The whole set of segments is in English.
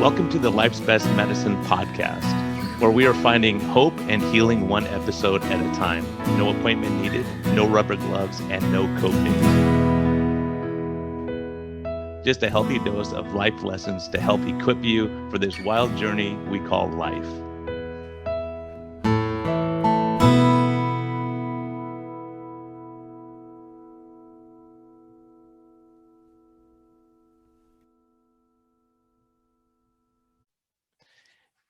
Welcome to the Life's Best Medicine podcast, where we are finding hope and healing one episode at a time. No appointment needed, no rubber gloves, and no coping. Just a healthy dose of life lessons to help equip you for this wild journey we call life.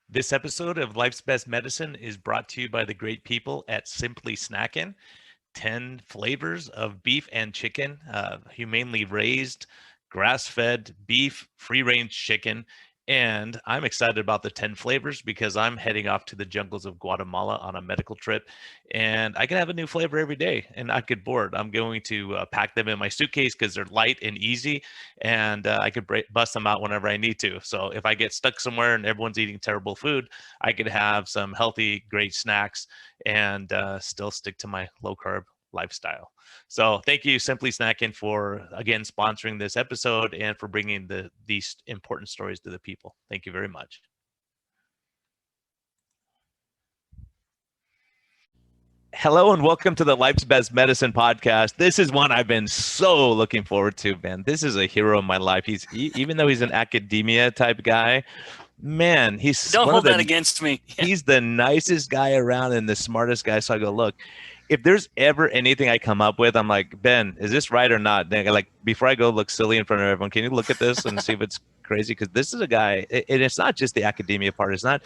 This episode of Life's Best Medicine is brought to you by the great people at Simply Snackin'. 10 flavors of beef and chicken, humanely raised, grass-fed beef, free-range chicken. And I'm excited about the 10 flavors because I'm heading off to the jungles of Guatemala on a medical trip, and I can have a new flavor every day and not get bored. I'm going to pack them in my suitcase because they're light and easy, and I could bust them out whenever I need to. So if I get stuck somewhere and everyone's eating terrible food, I could have some healthy, great snacks and still stick to my low-carb lifestyle. So thank you, Simply Snackin', for again sponsoring this episode and for bringing these important stories to the people. Thank you very much. Hello and welcome to the Life's Best Medicine podcast. This is one I've been so looking forward to, man. This is a hero in my life. Even though he's an academia type guy, man, don't hold that against me. He's the nicest guy around and the smartest guy. So I go, look, if there's ever anything I come up with, I'm like, Ben, is this right or not? Then, like, before I go look silly in front of everyone, can you look at this and see if it's crazy? Because this is a guy, and it's not just the academia part. It's not.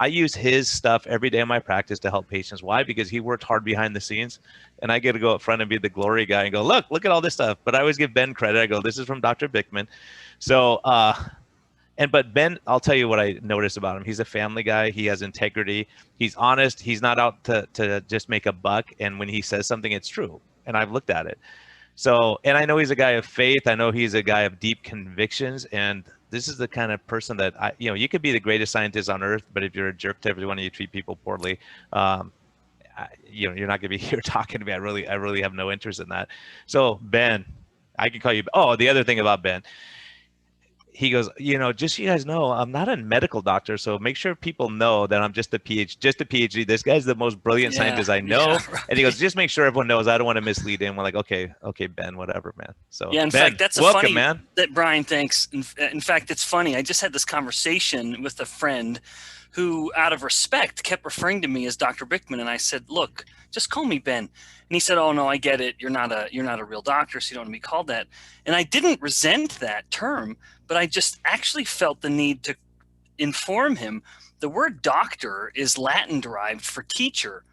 I use his stuff every day in my practice to help patients. Why? Because he worked hard behind the scenes, and I get to go up front and be the glory guy and go, look at all this stuff. But I always give Ben credit. I go, this is from Dr. Bikman. So, but Ben, I'll tell you what I noticed about him. He's a family guy. He has integrity. He's honest. He's not out to just make a buck. And when he says something, it's true. And I've looked at it. So, and I know he's a guy of faith. I know he's a guy of deep convictions. And this is the kind of person that you could be the greatest scientist on earth, but if you're a jerk to everyone and you treat people poorly, you're not going to be here talking to me. I really have no interest in that. So Ben, I can call you. Oh, the other thing about Ben, he goes, just so you guys know, I'm not a medical doctor, so make sure people know that I'm just a PhD. This guy's the most brilliant scientist I know. Yeah, right. And he goes, just make sure everyone knows. I don't want to mislead him. We're like, okay, Ben, whatever, man. So yeah, in Ben, fact, that's welcome, funny, man. That Brian, thanks. In fact, it's funny. I just had this conversation with a friend who, out of respect, kept referring to me as Dr. Bikman, and I said, look, just call me Ben. And he said, oh no, I get it. You're not a real doctor, so you don't want to be called that. And I didn't resent that term, but I just actually felt the need to inform him. The word doctor is Latin derived for teacher.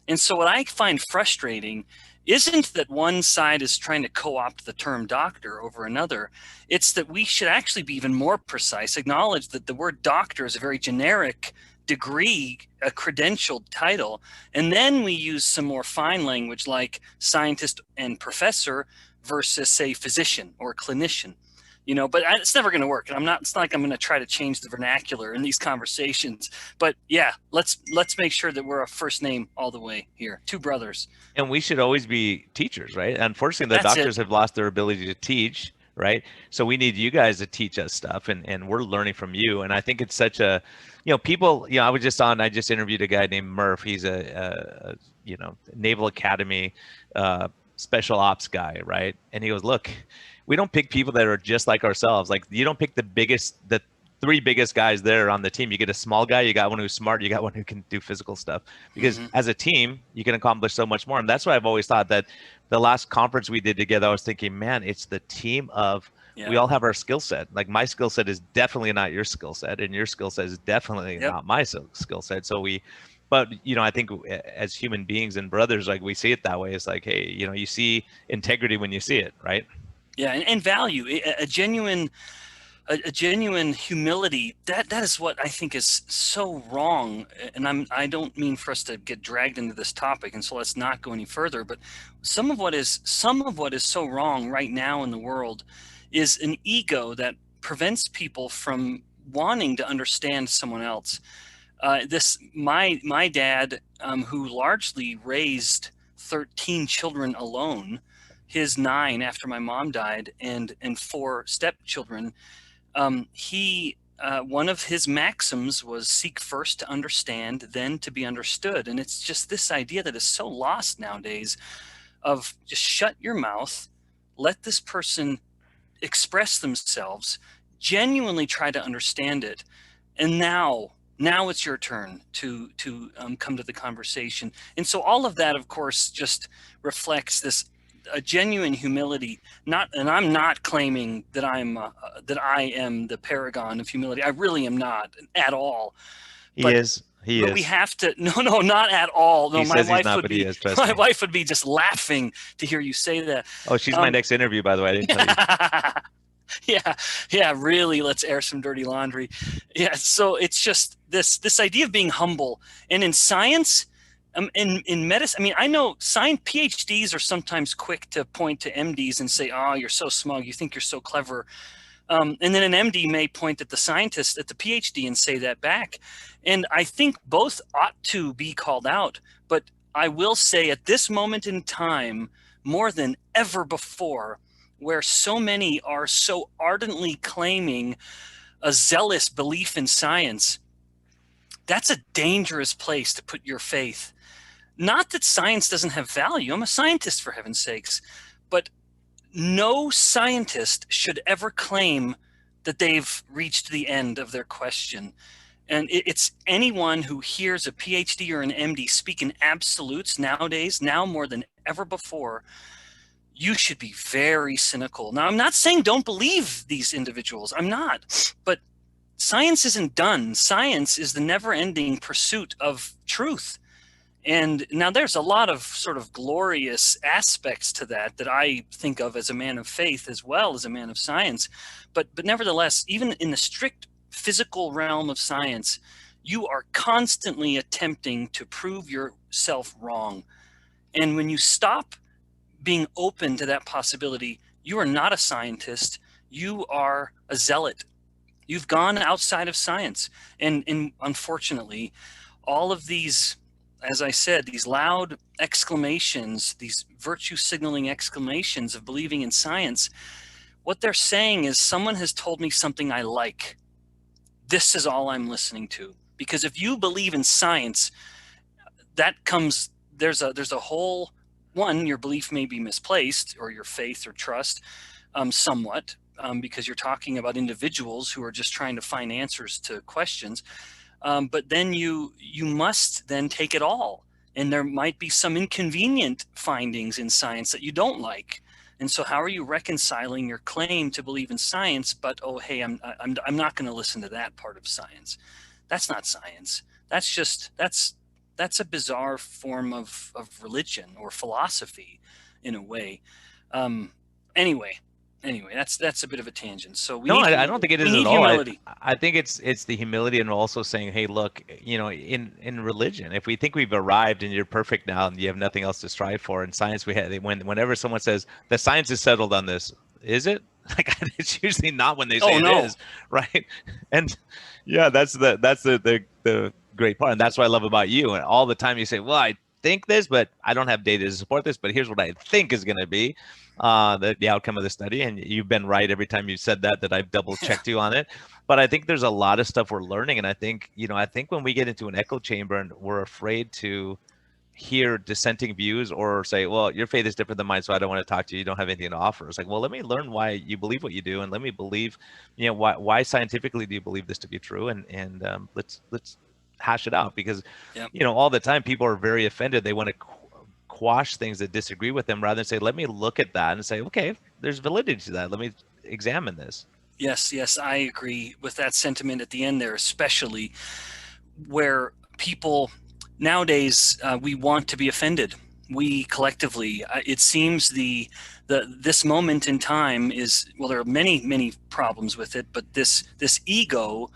And so what I find frustrating isn't that one side is trying to co-opt the term doctor over another. It's that we should actually be even more precise, acknowledge that the word doctor is a very generic degree, a credentialed title, and then we use some more fine language like scientist and professor versus, say, physician or clinician. But it's never going to work. And it's not like I'm going to try to change the vernacular in these conversations. But yeah, let's make sure that we're a first name all the way here. Two brothers. And we should always be teachers, right? Unfortunately, the doctors have lost their ability to teach, right? So we need you guys to teach us stuff, and we're learning from you. And I think it's such a, people, I just interviewed a guy named Murph. He's a Naval Academy special ops guy, right? And he goes, look, we don't pick people that are just like ourselves. Like, you don't pick the three biggest guys there on the team. You get a small guy, you got one who's smart, you got one who can do physical stuff. Because as a team, you can accomplish so much more. And that's why I've always thought that the last conference we did together, I was thinking, man, it's the team of, we all have our skill set. Like, my skill set is definitely not your skill set, and your skill set is definitely not my skill set. So but I think as human beings and brothers, like, we see it that way. It's like, hey, you see integrity when you see it, right? Yeah, and value, a genuine humility. That is what I think is so wrong. And I don't mean for us to get dragged into this topic, and so let's not go any further. But some of what is so wrong right now in the world is an ego that prevents people from wanting to understand someone else. My dad, who largely raised 13 children alone, his 9 after my mom died, and 4 stepchildren, he one of his maxims was seek first to understand, then to be understood. And it's just this idea that is so lost nowadays of just shut your mouth, let this person express themselves, genuinely try to understand it, and now it's your turn to come to the conversation. And so all of that, of course, just reflects this a genuine humility. Not, and I'm not claiming that that I am the paragon of humility. I really am not at all. He But is. He but we is. have to. No, not at all. No, He my says he's wife not, would but he be. is. Trust My me. wife would be just laughing to hear you say that. Oh, she's my next interview, by the way. I didn't tell you. Yeah, really, let's air some dirty laundry. Yeah, so it's just this idea of being humble. And in science, in medicine, I mean, I know science PhDs are sometimes quick to point to MDs and say, oh, you're so smug, you think you're so clever. And then an MD may point at the scientist, at the PhD, and say that back. And I think both ought to be called out. But I will say at this moment in time, more than ever before, where so many are so ardently claiming a zealous belief in science, that's a dangerous place to put your faith. Not that science doesn't have value. I'm a scientist, for heaven's sakes. But no scientist should ever claim that they've reached the end of their question. And it's anyone who hears a PhD or an MD speak in absolutes nowadays, now more than ever before, you should be very cynical. Now, I'm not saying don't believe these individuals. I'm not. But science isn't done. Science is the never-ending pursuit of truth. And now there's a lot of sort of glorious aspects to that I think of as a man of faith as well as a man of science. But nevertheless, even in the strict physical realm of science, you are constantly attempting to prove yourself wrong. And when you stop being open to that possibility, you are not a scientist, you are a zealot. You've gone outside of science. And unfortunately, all of these, as I said, these loud exclamations, these virtue signaling exclamations of believing in science, what they're saying is someone has told me something I like. This is all I'm listening to. Because if you believe in science, that comes, there's a whole, one, your belief may be misplaced, or your faith or trust somewhat, because you're talking about individuals who are just trying to find answers to questions. But then you must then take it all. And there might be some inconvenient findings in science that you don't like. And so how are you reconciling your claim to believe in science, but, oh, hey, I'm not going to listen to that part of science? That's not science. That's just, that's a bizarre form of religion or philosophy in a way. Anyway, that's a bit of a tangent. So No, I don't think it we is at need all. humility. I think it's the humility and also saying, hey, look, in religion, if we think we've arrived and you're perfect now and you have nothing else to strive for, in science, whenever someone says the science is settled on this, is it? Like, it's usually not when they say Oh it no. is, right? And yeah, that's the great part, and that's what I love about you. And all the time you say, well, I think this, but I don't have data to support this, but here's what I think is going to be the outcome of the study. And you've been right every time you said that I've double checked you on it. But I think there's a lot of stuff we're learning. And I think when we get into an echo chamber and we're afraid to hear dissenting views or say, well, your faith is different than mine, so I don't want to talk to you. You don't have anything to offer. It's like, well, let me learn why you believe what you do, and let me believe, why scientifically do you believe this to be true, and let's hash it out, because Yep. all the time people are very offended. They want to quash things that disagree with them rather than say, let me look at that and say, okay, there's validity to that. Let me examine this. Yes, I agree with that sentiment at the end there, especially where people nowadays, we want to be offended. We collectively, it seems this moment in time is, well, there are many problems with it, but this ego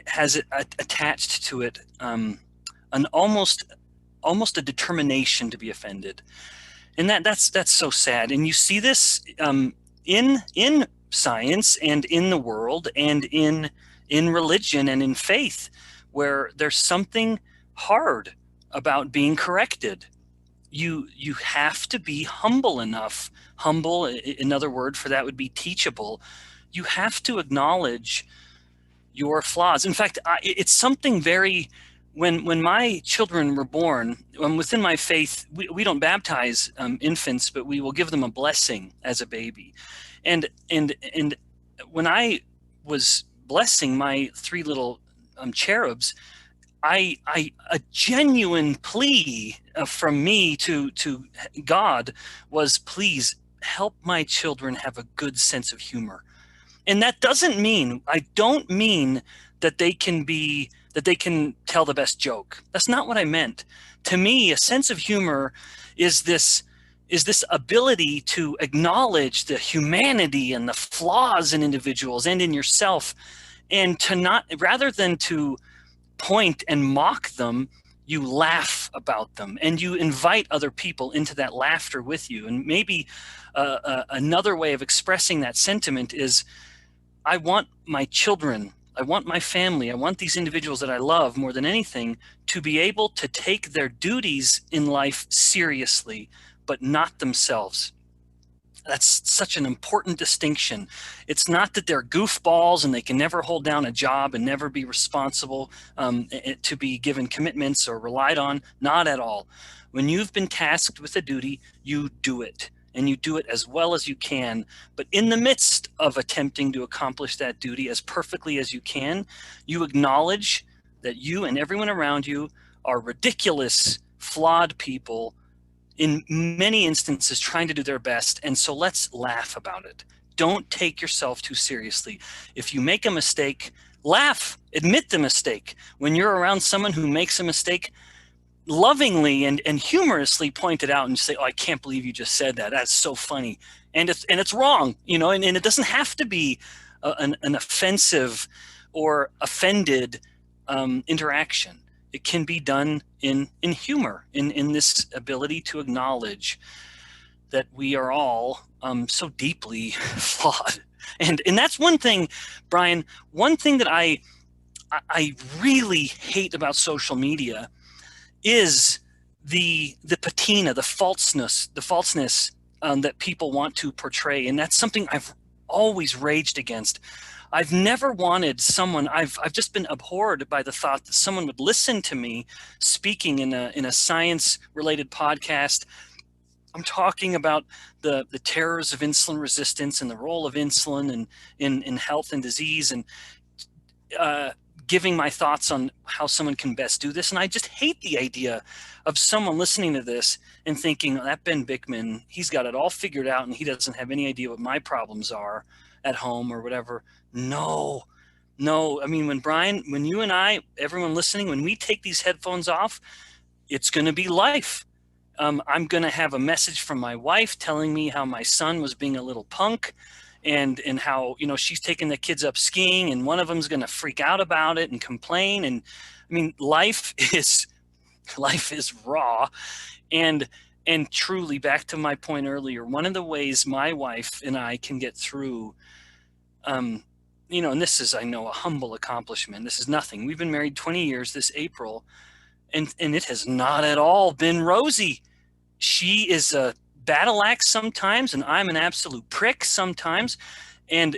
has attached to it an almost a determination to be offended, and that's so sad. And you see this in science and in the world and in religion and in faith, where there's something hard about being corrected. You have to be humble enough. Humble, another word for that would be teachable. You have to acknowledge your flaws. In fact, it's something very, when my children were born, within my faith, we don't baptize infants, but we will give them a blessing as a baby. And when I was blessing my three little cherubs, a genuine plea from me to God was, please help my children have a good sense of humor. And that doesn't mean, I don't mean that they can tell the best joke. That's not what I meant. To me, a sense of humor is this ability to acknowledge the humanity and the flaws in individuals and in yourself, and to not, rather than to point and mock them, you laugh about them and you invite other people into that laughter with you. And maybe another way of expressing that sentiment is, I want my children, I want my family, I want these individuals that I love more than anything to be able to take their duties in life seriously, but not themselves. That's such an important distinction. It's not that they're goofballs and they can never hold down a job and never be responsible to be given commitments or relied on. Not at all. When you've been tasked with a duty, you do it, and you do it as well as you can. But in the midst of attempting to accomplish that duty as perfectly as you can, you acknowledge that you and everyone around you are ridiculous, flawed people, in many instances trying to do their best. And so let's laugh about it. Don't take yourself too seriously. If you make a mistake, laugh, admit the mistake. When you're around someone who makes a mistake, lovingly and humorously point it out and say, oh, I can't believe you just said that. That's so funny. And it's wrong, you know, and it doesn't have to be an offensive or offended interaction. It can be done in humor, in this ability to acknowledge that we are all so deeply flawed. And that's one thing, Brian, one thing that I really hate about social media is the patina, the falseness that people want to portray. And that's something I've always raged against. I've never wanted someone, I've just been abhorred by the thought that someone would listen to me speaking in a science related podcast. I'm talking about the terrors of insulin resistance and the role of insulin and in health and disease, and giving my thoughts on how someone can best do this. And I just hate the idea of someone listening to this and thinking, oh, that Ben Bikman, he's got it all figured out and he doesn't have any idea what my problems are at home or whatever. No. I mean, when you and I, everyone listening, when we take these headphones off, it's going to be life. I'm going to have a message from my wife telling me how my son was being a little punk, and how, you know, she's taking the kids up skiing and one of them's going to freak out about it and complain. And I mean, life is raw. And truly, back to my point earlier, one of the ways my wife and I can get through, you know, and this is, I know, a humble accomplishment. This is nothing. We've been married 20 years this April, and it has not at all been rosy. She is a battle axe sometimes, and I'm an absolute prick sometimes. And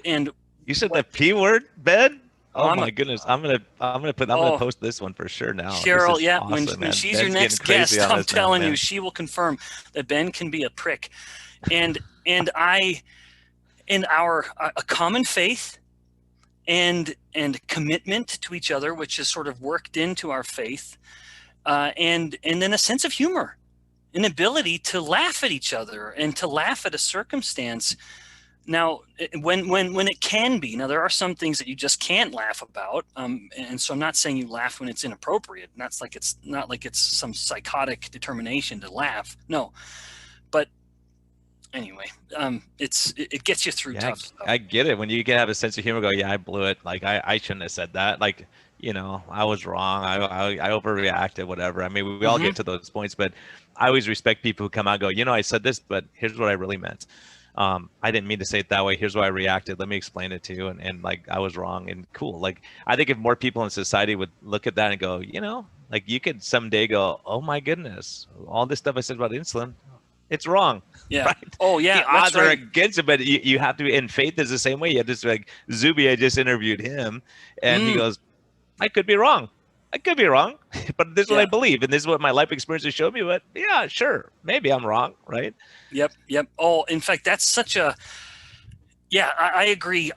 you said the P word, Ben? Oh my goodness. I'm gonna post this one for sure now. Cheryl, yeah, awesome, when she's your next guest, I'm telling you, she will confirm that Ben can be a prick. And our a common faith and commitment to each other, which is sort of worked into our faith, and then a sense of humor, an ability to laugh at each other and to laugh at a circumstance. Now, when it can be, now there are some things that you just can't laugh about, and so I'm not saying you laugh when it's inappropriate. That's like, it's not like it's some psychotic determination to laugh. No, but anyway, it gets you through tough stuff. I get it. When you can have a sense of humor, go, yeah, I blew it. Like I shouldn't have said that. Like, you know, I was wrong. I overreacted, whatever. I mean, we all get to those points, but I always respect people who come out and go, you know, I said this, but here's what I really meant. I didn't mean to say it that way. Here's why I reacted. Let me explain it to you. And like, I was wrong, and cool. Like, I think if more people in society would look at that and go, you know, like you could someday go, oh my goodness, all this stuff I said about insulin, it's wrong. Yeah. Right? Oh yeah, The that's odds are right. against it, but you have to be, and faith is the same way. You have to like Zuby, I just interviewed him and he Mm, goes, I could be wrong. I could be wrong, but this is what I yeah. believe, and this is what my life experience has showed me. But yeah, sure, maybe I'm wrong, right? Yep. Yep. Oh, in fact, that's such a, yeah, I agree.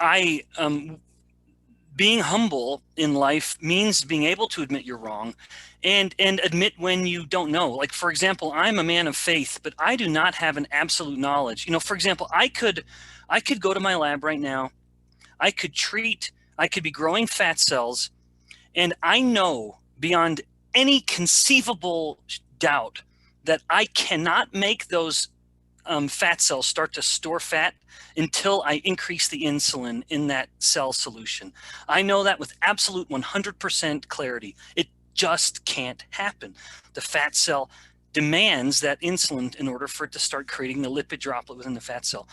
Being humble in life means being able to admit you're wrong and admit when you don't know. Like, for example, I'm a man of faith, but I do not have an absolute knowledge. For example, I could go to my lab right now. I could be growing fat cells, and I know beyond any conceivable doubt that I cannot make those fat cells start to store fat until I increase the insulin in that cell solution. I know that with absolute 100% clarity. It just can't happen. The fat cell demands that insulin in order for it to start creating the lipid droplet within the fat cell.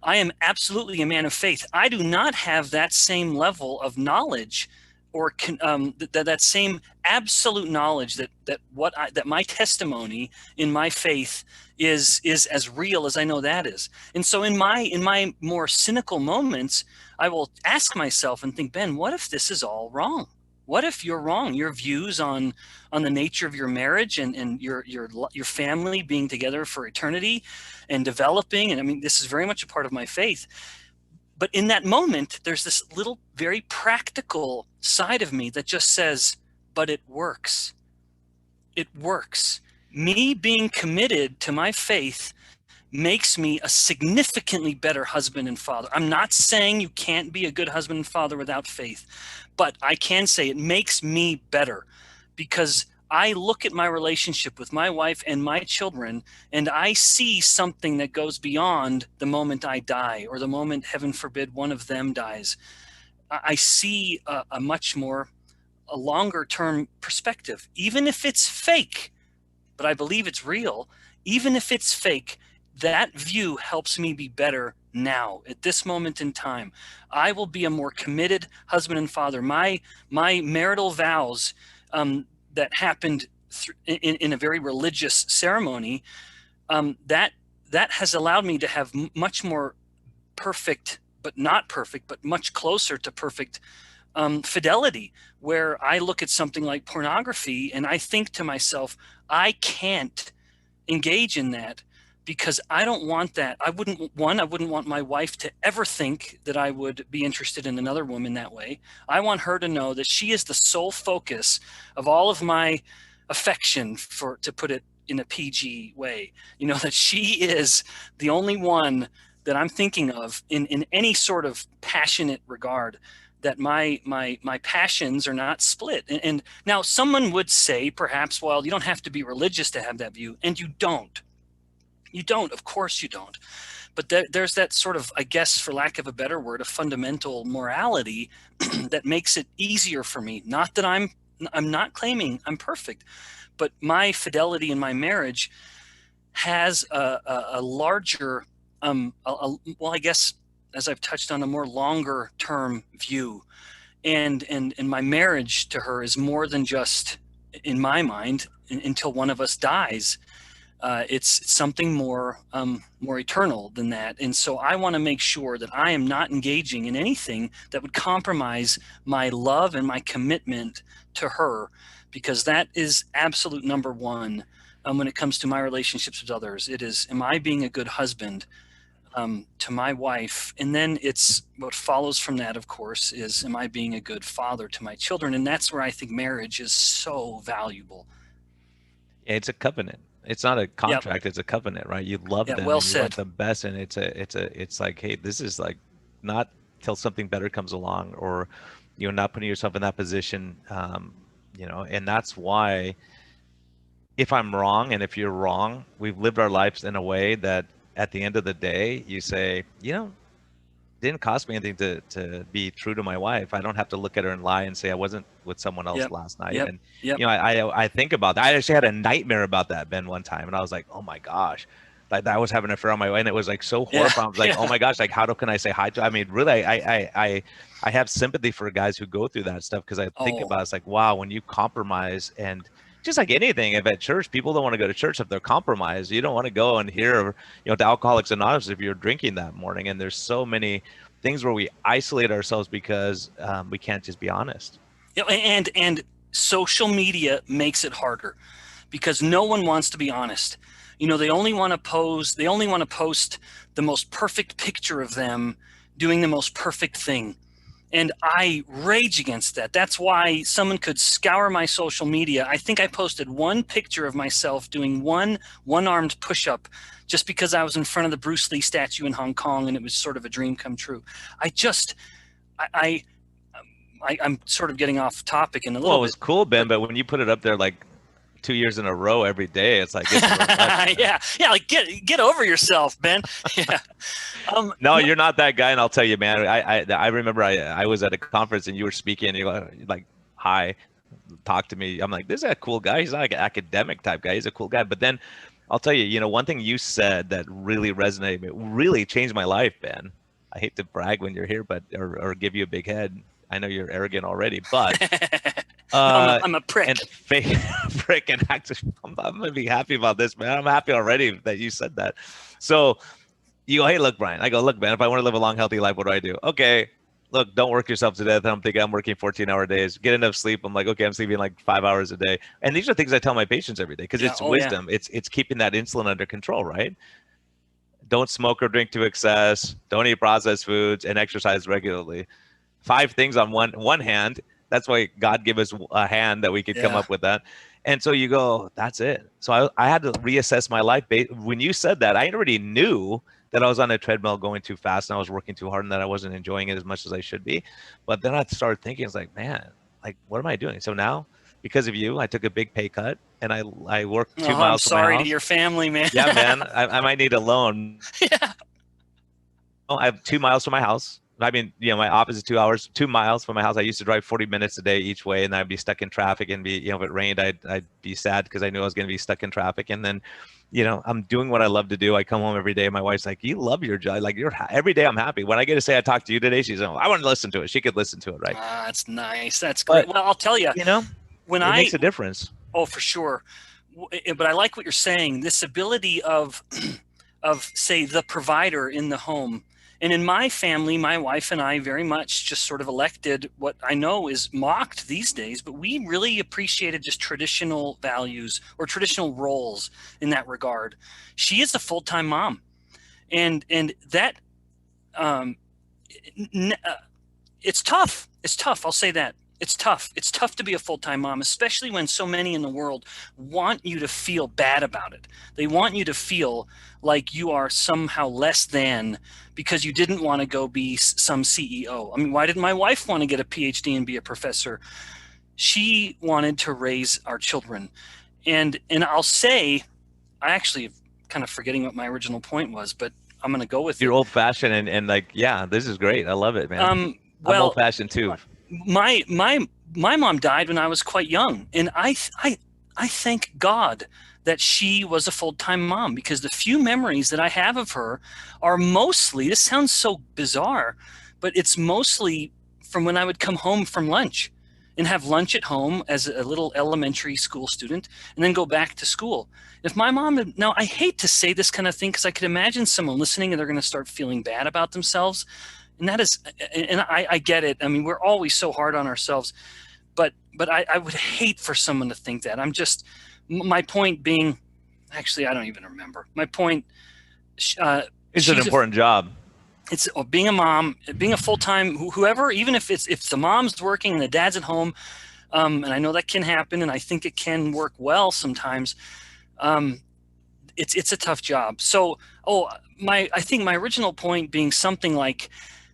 I am absolutely a man of faith. I do not have that same level of knowledge or that same absolute knowledge that my testimony in my faith is as real as I know that is. And so in my more cynical moments, I will ask myself and think, Ben, what if this is all wrong? What if you're wrong? Your views on the nature of your marriage and your family being together for eternity and developing, and I mean, this is very much a part of my faith. But in that moment, there's this little very practical side of me that just says, but it works. It works. Me being committed to my faith makes me a significantly better husband and father. I'm not saying you can't be a good husband and father without faith, but I can say it makes me better because I look at my relationship with my wife and my children and I see something that goes beyond the moment I die or the moment, heaven forbid, one of them dies. I see a much more, a longer term perspective, even if it's fake, but I believe it's real. Even if it's fake, that view helps me be better now at this moment in time. I will be a more committed husband and father. My marital vows that happened in a very religious ceremony, that has allowed me to have much more perfect, but not perfect, but much closer to perfect fidelity, where I look at something like pornography and I think to myself, I can't engage in that because I don't want that. I wouldn't want my wife to ever think that I would be interested in another woman that way. I want her to know that she is the sole focus of all of my affection, to put it in a PG way, that she is the only one that I'm thinking of in any sort of passionate regard, that my passions are not split. And now someone would say perhaps, well, you don't have to be religious to have that view, and you don't. Of course you don't. But there's that sort of, I guess, for lack of a better word, a fundamental morality that makes it easier for me. Not that I'm not claiming I'm perfect, but my fidelity in my marriage has a larger, well, I guess, as I've touched on, a more longer term view. And my marriage to her is more than just, in my mind, until one of us dies. It's something more eternal than that. And so I want to make sure that I am not engaging in anything that would compromise my love and my commitment to her, because that is absolute number one when it comes to my relationships with others. It is, am I being a good husband to my wife? And then it's what follows from that, of course, is, am I being a good father to my children? And that's where I think marriage is so valuable. Yeah, it's a covenant. It's not a Yep. contract, it's a covenant, right? You love Yeah. them Well and you want said. the best, and it's like, hey, this is like not till something better comes along, or you're not putting yourself in that position, and that's why if I'm wrong and if you're wrong, we've lived our lives in a way that at the end of the day, you say, didn't cost me anything to be true to my wife. I don't have to look at her and lie and say I wasn't with someone else Yep. last night. Yep. And Yep. I think about that. I actually had a nightmare about that, Ben, one time, and I was like, oh my gosh, like I was having an affair on my way, and it was like so Yeah. horrifying. I was like, oh Yeah. my gosh, like how can I say hi to? I mean, really, I have sympathy for guys who go through that stuff, because I think Oh, about it's like, wow, when you compromise and just like anything, if at church people don't want to go to church if they're compromised, you don't want to go and hear, to Alcoholics Anonymous if you're drinking that morning. And there's so many things where we isolate ourselves because we can't just be honest. And social media makes it harder because no one wants to be honest. They only want to post the most perfect picture of them doing the most perfect thing. And I rage against that. That's why someone could scour my social media. I think I posted one picture of myself doing one-armed push-up just because I was in front of the Bruce Lee statue in Hong Kong and it was sort of a dream come true. I'm sort of getting off topic in a little bit. Well, it was cool, Ben, but when you put it up there like 2 years in a row every day, it's like, it's a little much, yeah, like get over yourself, Ben. Yeah. No, you're not that guy, and I'll tell you, man. I remember I was at a conference and you were speaking, and you're like, hi, talk to me. I'm like, this is a cool guy. He's not like an academic type guy. He's a cool guy. But then I'll tell you, one thing you said that really resonated with me, really changed my life, Ben. I hate to brag when you're here, but or give you a big head. I know you're arrogant already, but I'm a prick. And prick, and actually, I'm gonna be happy about this, man. I'm happy already that you said that. So you go, hey, look, Brian. I go, look, man, if I want to live a long, healthy life, what do I do? Okay, look, don't work yourself to death. I'm thinking I'm working 14-hour days. Get enough sleep. I'm like, okay, I'm sleeping like 5 hours a day. And these are things I tell my patients every day because it's wisdom. Yeah. It's keeping that insulin under control, right? Don't smoke or drink to excess. Don't eat processed foods and exercise regularly. 5 things on one hand. That's why God gave us a hand that we could come up with that. And so you go, that's it. So I had to reassess my life. When you said that, I already knew that I was on a treadmill going too fast and I was working too hard and that I wasn't enjoying it as much as I should be. But then I started thinking, it's like, man, like, what am I doing? So now, because of you, I took a big pay cut and I worked 2 miles from my house. I'm sorry to your family, man. Yeah, man. I might need a loan. Yeah. I have 2 miles from my house. I mean, my office is 2 hours, 2 miles from my house. I used to drive 40 minutes a day each way, and I'd be stuck in traffic and be, if it rained, I'd be sad because I knew I was going to be stuck in traffic. And then, I'm doing what I love to do. I come home every day. My wife's like, you love your job. Like every day I'm happy. When I get to say I talked to you today, she's like, I want to listen to it. She could listen to it, right? That's nice. That's great. But, well, I'll tell you, when it makes a difference. Oh, for sure. But I like what you're saying. This ability of say the provider in the home. And in my family, my wife and I very much just sort of elected what I know is mocked these days, but we really appreciated just traditional values or traditional roles in that regard. She is a full-time mom. And that, it's tough. It's tough. I'll say that. It's tough. It's tough to be a full-time mom, especially when so many in the world want you to feel bad about it. They want you to feel like you are somehow less than because you didn't want to go be some CEO. I mean, why didn't my wife want to get a PhD and be a professor? She wanted to raise our children. And I'll say, I actually kind of forgetting what my original point was, but I'm going to go with You're old-fashioned and like, yeah, this is great. I love it, man. I'm old-fashioned too. My mom died when I was quite young, and I thank God that she was a full-time mom, because the few memories that I have of her are mostly, this sounds so bizarre, but it's mostly from when I would come home from lunch and have lunch at home as a little elementary school student and then go back to school. If my mom had, now I hate to say this kind of thing because I could imagine someone listening and they're going to start feeling bad about themselves. And that is, and I get it. I mean, we're always so hard on ourselves, but I would hate for someone to think that. I'm just, my point being, actually, I don't even remember. My point, it's an important job. It's being a mom, being a full-time, whoever, even if the mom's working and the dad's at home, and I know that can happen, and I think it can work well sometimes. It's a tough job. So, I think my original point being something like,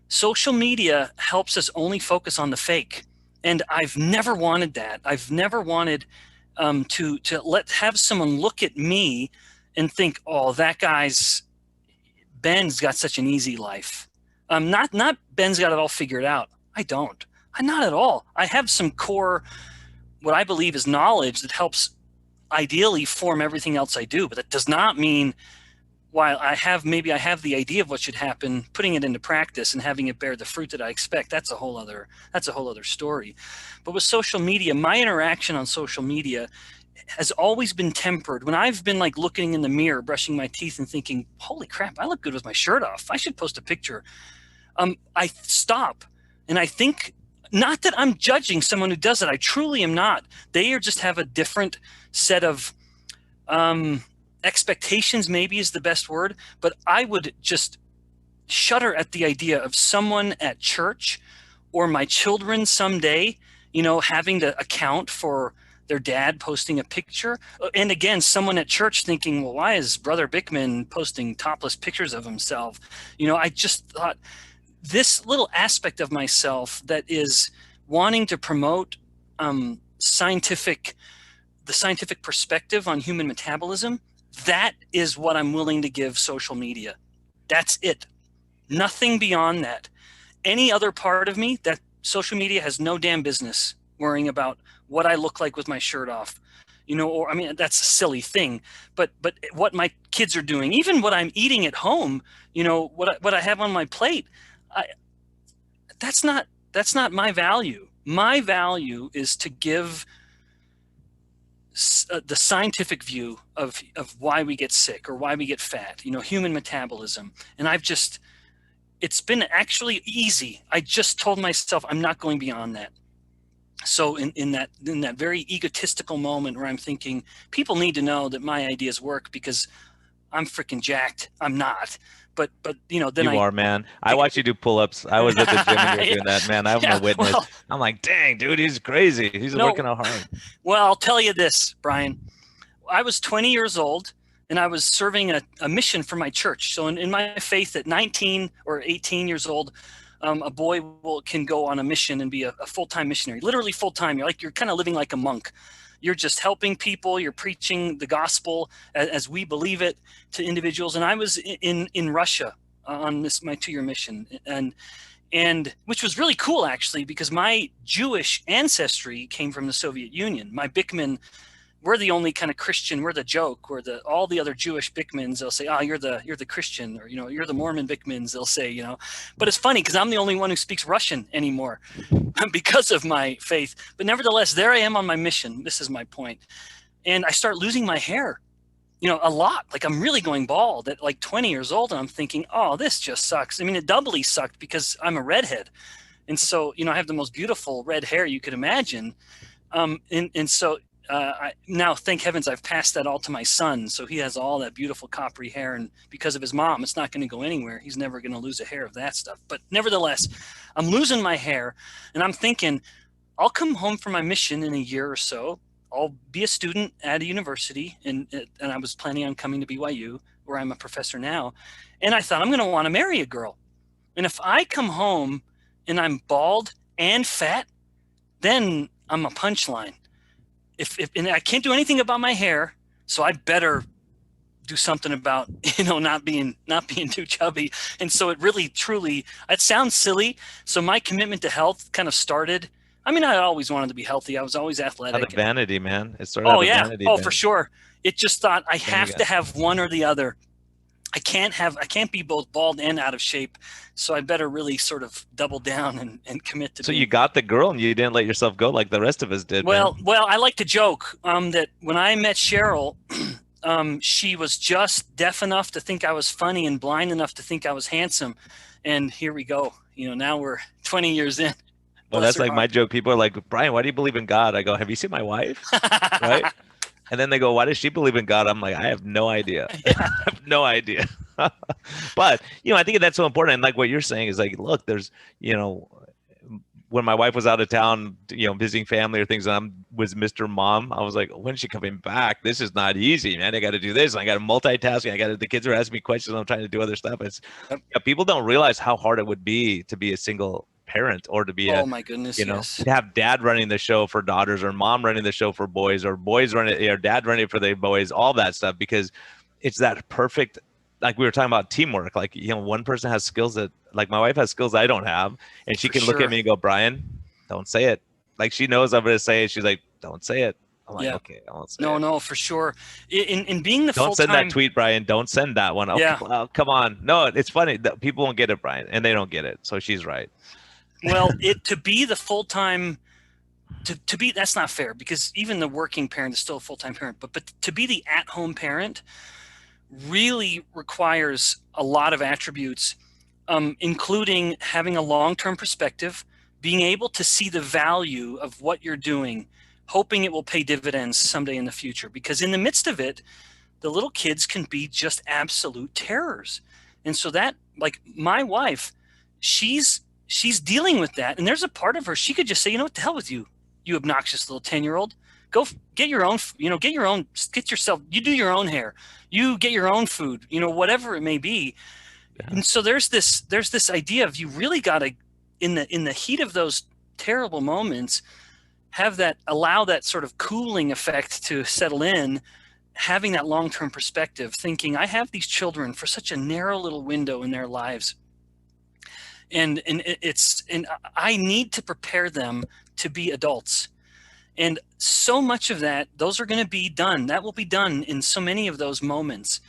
social media helps us only focus on the fake. And I've never wanted that. I've never wanted to have someone look at me and think, oh, Ben's got such an easy life. Not Ben's got it all figured out. I don't. Not at all. I have some core, what I believe is knowledge that helps ideally form everything else I do. But that does not mean, while I have the idea of what should happen, putting it into practice and having it bear the fruit that I expect, that's a whole other story. But with social media, my interaction on social media has always been tempered. When I've been like looking in the mirror, brushing my teeth and thinking, holy crap, I look good with my shirt off, I should post a picture. I stop and I think, not that I'm judging someone who does it. I truly am not. They just have a different set of expectations, maybe is the best word. But I would just shudder at the idea of someone at church or my children someday, having to account for their dad posting a picture. And again, someone at church thinking, well, why is Brother Bikman posting topless pictures of himself? I just thought, this little aspect of myself that is wanting to promote the scientific perspective on human metabolism, that is what I'm willing to give social media. That's it. Nothing beyond that. Any other part of me, that social media has no damn business worrying about what I look like with my shirt off. Or I mean, that's a silly thing, but what my kids are doing, even what I'm eating at home, what I have on my plate, that's not my value. My value is to give the scientific view of why we get sick or why we get fat, human metabolism. And it's been actually easy. I just told myself I'm not going beyond that. So in that very egotistical moment where I'm thinking people need to know that my ideas work because I'm freaking jacked. I'm not. But then you are, man. I watch you do pull-ups. I was at the gym and you're doing that, man. I'm a witness. Well, I'm like, dang, dude, he's crazy. He's working out hard. Well, I'll tell you this, Brian. I was 20 years old and I was serving a mission for my church. So in my faith, at 19 or 18 years old, a boy can go on a mission and be a full-time missionary, literally full-time. You're kind of living like a monk. You're just helping people. You're preaching the gospel as we believe it to individuals. And I was in Russia on my 2-year mission, and which was really cool actually, because my Jewish ancestry came from the Soviet Union. My Bikman, we're the only kind of Christian. We're the joke. All the other Jewish Bikmans, they'll say, "Oh, you're the Christian," or you're the Mormon Bikmans. They'll say, But it's funny because I'm the only one who speaks Russian anymore because of my faith. But nevertheless, there I am on my mission. This is my point, and I start losing my hair, a lot. Like I'm really going bald at like 20 years old, and I'm thinking, "Oh, this just sucks." I mean, it doubly sucked because I'm a redhead, and so I have the most beautiful red hair you could imagine, and so. Now, thank heavens, I've passed that all to my son. So he has all that beautiful coppery hair, and because of his mom, it's not going to go anywhere. He's never going to lose a hair of that stuff. But nevertheless, I'm losing my hair, and I'm thinking, I'll come home from my mission in a year or so. I'll be a student at a university, and I was planning on coming to BYU, where I'm a professor now. And I thought, I'm going to want to marry a girl. And if I come home and I'm bald and fat, then I'm a punchline. And I can't do anything about my hair, so I better do something about not being too chubby. And so it really truly, it sounds silly. So my commitment to health kind of started. I mean, I always wanted to be healthy. I was always athletic. Out of vanity, man. It started out of vanity. Oh, for sure. It just thought I have to have one or the other. I can't be both bald and out of shape. So I better really sort of double down and commit to. So you got the girl and you didn't let yourself go like the rest of us did. Well, I like to joke that when I met Cheryl, she was just deaf enough to think I was funny and blind enough to think I was handsome. And here we go. Now we're 20 years in. Well, that's like my joke. People are like, Brian, why do you believe in God? I go, have you seen my wife? Right? And then they go, why does she believe in God? I'm like, I have no idea. I have no idea. But, I think that's so important. And like what you're saying is like, look, there's, when my wife was out of town, visiting family or things, and I was Mr. Mom, I was like, when's she coming back? This is not easy, man. I got to do this. I got to multitask. The kids are asking me questions. I'm trying to do other stuff. People don't realize how hard it would be to be a single parent, or to be my goodness, yes. to have dad running the show for daughters, or mom running the show for boys, or boys running, or dad running for the boys, all that stuff, because it's that perfect, like we were talking about teamwork. Like, one person has skills that, like my wife has skills I don't have, and she can look at me and go, Brian, don't say it. Like she knows I'm going to say it. She's like, don't say it. I'm like, okay, I won't say it. No, for sure. In being the don't send that tweet, Brian. Don't send that one. Okay, yeah. Well, come on. No, it's funny that people won't get it, Brian, and they don't get it. So she's right. Well, to be the full-time to be, that's not fair, because even the working parent is still a full-time parent, but to be the at-home parent really requires a lot of attributes, including having a long-term perspective, being able to see the value of what you're doing, hoping it will pay dividends someday in the future. Because in the midst of it, the little kids can be just absolute terrors. And so that, like my wife, she's dealing with that. And there's a part of her, she could just say, you know what, the hell with you, you obnoxious little 10-year-old. Go get your own, get yourself, you do your own hair, you get your own food, whatever it may be. Yeah. And so there's this idea of, you really got to, in the heat of those terrible moments, allow that sort of cooling effect to settle in, having that long-term perspective, thinking, I have these children for such a narrow little window in their lives. And I need to prepare them to be adults. And so much of that, those are going to be done. That will be done in so many of those moments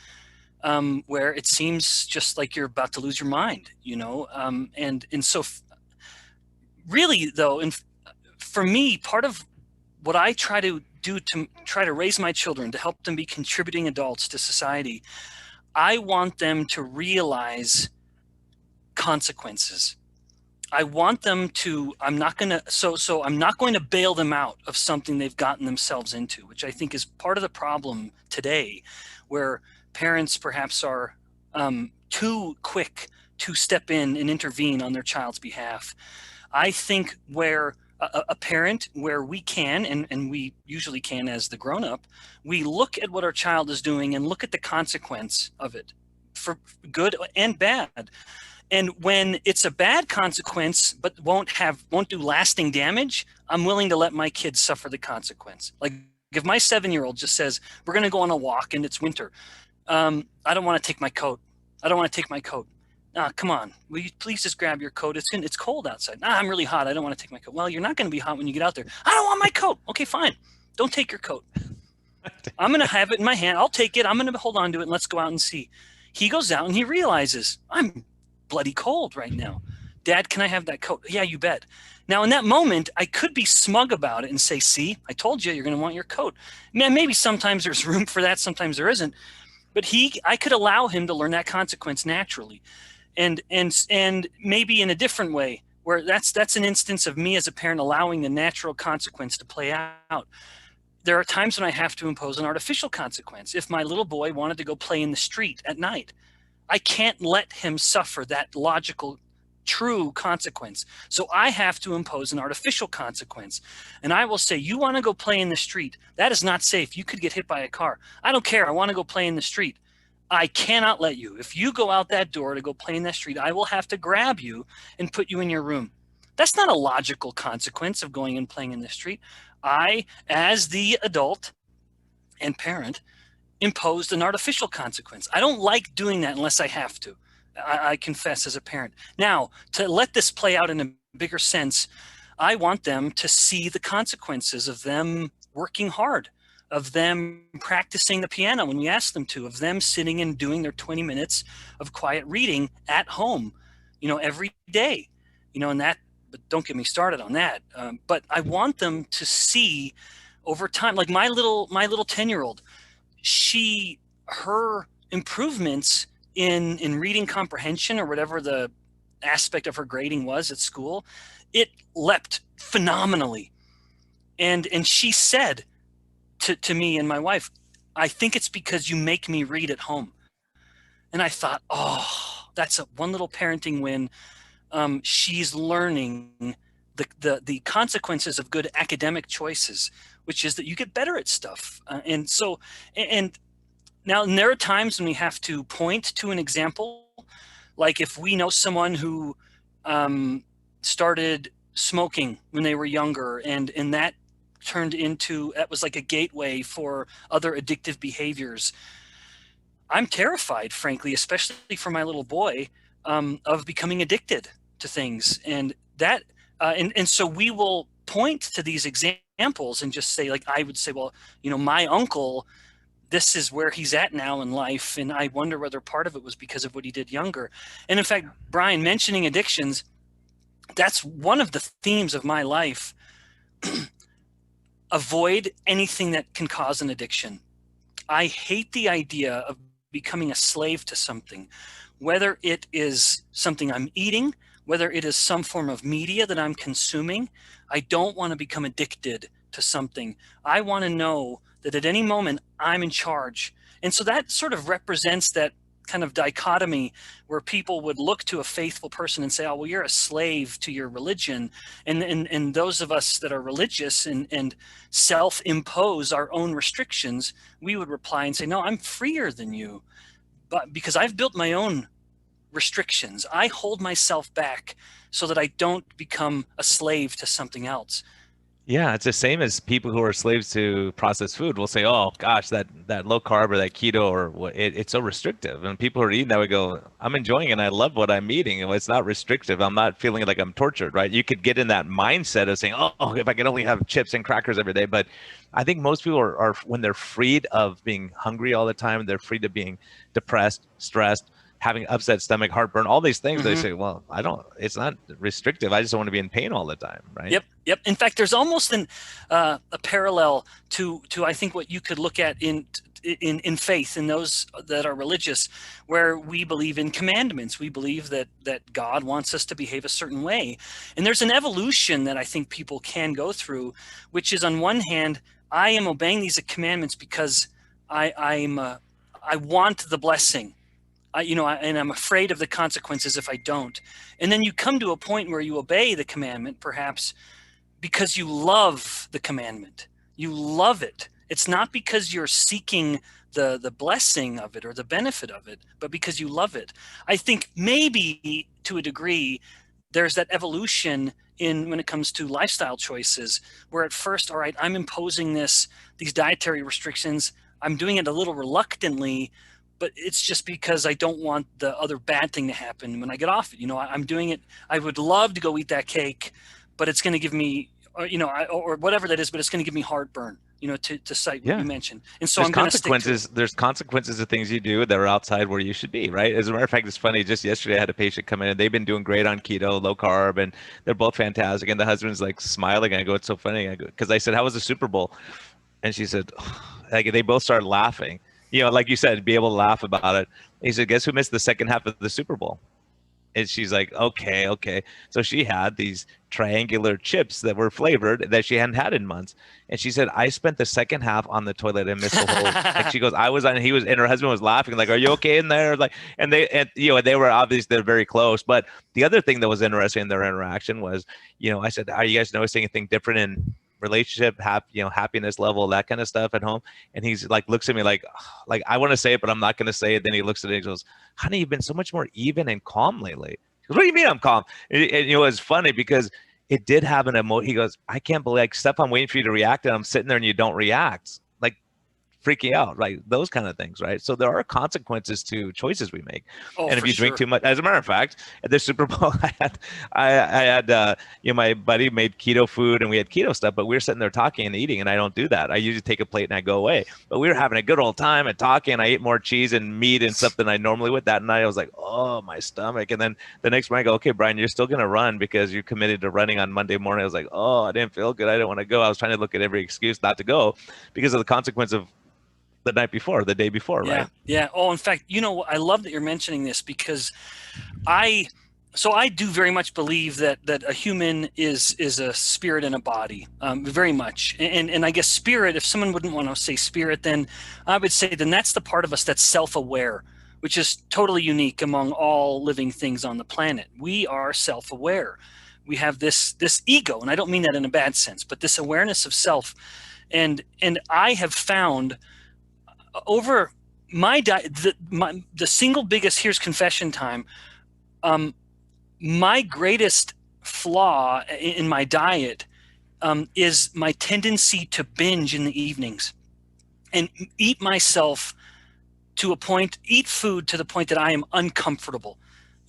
where it seems just like you're about to lose your mind, and so really though, and for me, part of what I try to do to try to raise my children, to help them be contributing adults to society, I want them to realize consequences. I want them to, I'm not going to bail them out of something they've gotten themselves into, which I think is part of the problem today, where parents perhaps are too quick to step in and intervene on their child's behalf. I think where a parent, where we can, and we usually can as the grown-up, we look at what our child is doing and look at the consequence of it, for good and bad. And when it's a bad consequence, but won't do lasting damage, I'm willing to let my kids suffer the consequence. Like if my 7-year-old just says, we're going to go on a walk and it's winter, I don't want to take my coat. I don't want to take my coat. Come on, will you please just grab your coat? It's cold outside. I'm really hot. I don't want to take my coat. Well, you're not going to be hot when you get out there. I don't want my coat. Okay, fine. Don't take your coat. I'm going to have it in my hand. I'll take it. I'm going to hold on to it and let's go out and see. He goes out and he realizes, I'm bloody cold right now. Dad, can I have that coat? Yeah, you bet. Now, in that moment, I could be smug about it and say, see, I told you, you're going to want your coat. Man, maybe sometimes there's room for that. Sometimes there isn't. But I could allow him to learn that consequence naturally. And maybe in a different way, where that's an instance of me as a parent allowing the natural consequence to play out. There are times when I have to impose an artificial consequence. If my little boy wanted to go play in the street at night, I can't let him suffer that logical, true consequence. So I have to impose an artificial consequence. And I will say, you want to go play in the street? That is not safe. You could get hit by a car. I don't care. I want to go play in the street. I cannot let you. If you go out that door to go play in that street, I will have to grab you and put you in your room. That's not a logical consequence of going and playing in the street. I, as the adult and parent, imposed an artificial consequence. I don't like doing that unless I have to. I confess as a parent. Now, to let this play out in a bigger sense, I want them to see the consequences of them working hard, of them practicing the piano when we ask them to, of them sitting and doing their 20 minutes of quiet reading at home, every day, and that, but don't get me started on that. But I want them to see over time, like my little 10-year-old, her improvements in reading comprehension, or whatever the aspect of her grading was at school, it leapt phenomenally. And she said to me and my wife, I think it's because you make me read at home. And I thought, oh, that's one little parenting win. She's learning the consequences of good academic choices, which is that you get better at stuff. And there are times when we have to point to an example, like if we know someone who started smoking when they were younger, and that was like a gateway for other addictive behaviors. I'm terrified, frankly, especially for my little boy, of becoming addicted to things. And that, and so we will point to these examples and just say, like, I would say, well, my uncle, this is where he's at now in life. And I wonder whether part of it was because of what he did younger. And in fact, Brian, mentioning addictions, that's one of the themes of my life. avoid anything that can cause an addiction. I hate the idea of becoming a slave to something, whether it is something I'm eating, whether it is some form of media that I'm consuming. I don't want to become addicted to something. I want to know that at any moment I'm in charge. And so that sort of represents that kind of dichotomy where people would look to a faithful person and say, oh, well, you're a slave to your religion. And those of us that are religious and self-impose our own restrictions, we would reply and say, no, I'm freer than you, but because I've built my own restrictions. I hold myself back so that I don't become a slave to something else. Yeah, it's the same as people who are slaves to processed food will say, "Oh gosh, that low carb or that keto or what it's so restrictive." And people who are eating that would go, "I'm enjoying it and I love what I'm eating. And it's not restrictive. I'm not feeling like I'm tortured." Right? You could get in that mindset of saying, "Oh, if I could only have chips and crackers every day." But I think most people are when they're freed of being hungry all the time, they're freed of being depressed, stressed, having upset stomach, heartburn, all these things. They Mm-hmm. say, "Well, I don't. It's not restrictive. I just don't want to be in pain all the time." Right? Yep, yep. In fact, there's almost a parallel to I think what you could look at in faith in those that are religious, where we believe in commandments. We believe that God wants us to behave a certain way, and there's an evolution that I think people can go through, which is on one hand, I am obeying these commandments because I want the blessing. And I'm afraid of the consequences if I don't. And then you come to a point where you obey the commandment, perhaps because you love the commandment. You love it. It's not because you're seeking the blessing of it or the benefit of it, but because you love it. I think maybe to a degree, there's that evolution in when it comes to lifestyle choices, where at first, all right, I'm imposing these dietary restrictions. I'm doing it a little reluctantly, but it's just because I don't want the other bad thing to happen when I get off it. I'm doing it. I would love to go eat that cake, but it's going to give me, or whatever that is, but it's going to give me heartburn, to cite what Yeah. you mentioned. And so I'm going to stick to it. There's consequences of things you do that are outside where you should be, right? As a matter of fact, it's funny. Just yesterday, I had a patient come in and they've been doing great on keto, low carb, and they're both fantastic. And the husband's like smiling. I go, "It's so funny." I go, because I said, "How was the Super Bowl?" And she said, like they both started laughing. Like you said, be able to laugh about it. He said, "Guess who missed the second half of the Super Bowl?" And she's like, "Okay, okay." So she had these triangular chips that were flavored that she hadn't had in months. And she said, "I spent the second half on the toilet and missed the whole." Like she goes, "I was on." He was, and her husband was laughing, like, "Are you okay in there?" Like, and they were obviously they're very close. But the other thing that was interesting in their interaction was, I said, "Are you guys noticing anything different in relationship, happiness level, that kind of stuff at home?" And he's like, looks at me like I want to say it, but I'm not going to say it. Then he looks at it and he goes, "Honey, you've been so much more even and calm lately." He goes, "What do you mean I'm calm?" And it was funny because it did have an emo. He goes, "I can't believe, like, Steph, I'm waiting for you to react, and I'm sitting there and you don't react." Like, freaking out, like those kind of things, right? So there are consequences to choices we make. Oh, And if for you drink sure. too much, as a matter of fact, at the Super Bowl, I had my buddy made keto food and we had keto stuff, but we were sitting there talking and eating, and I don't do that. I usually take a plate and I go away. But we were having a good old time and talking, and I ate more cheese and meat and stuff than I normally would. That night I was like, "Oh, my stomach." And then the next morning I go, "Okay, Brian, you're still gonna run because you're committed to running on Monday morning." I was like, "Oh, I didn't feel good. I didn't want to go." I was trying to look at every excuse not to go because of the consequence of the night before, the day before, Yeah, right? yeah. Oh, in fact, I love that you're mentioning this because I so I do very much believe that a human is a spirit and a body, very much. And I guess spirit, if someone wouldn't want to say spirit, then I would say then that's the part of us that's self-aware, which is totally unique among all living things on the planet. We are self-aware. We have this ego, and I don't mean that in a bad sense, but this awareness of self. And I have found over my diet, the single biggest, here's confession time. Um, my greatest flaw in my diet is my tendency to binge in the evenings and eat myself eat food to the point that I am uncomfortable.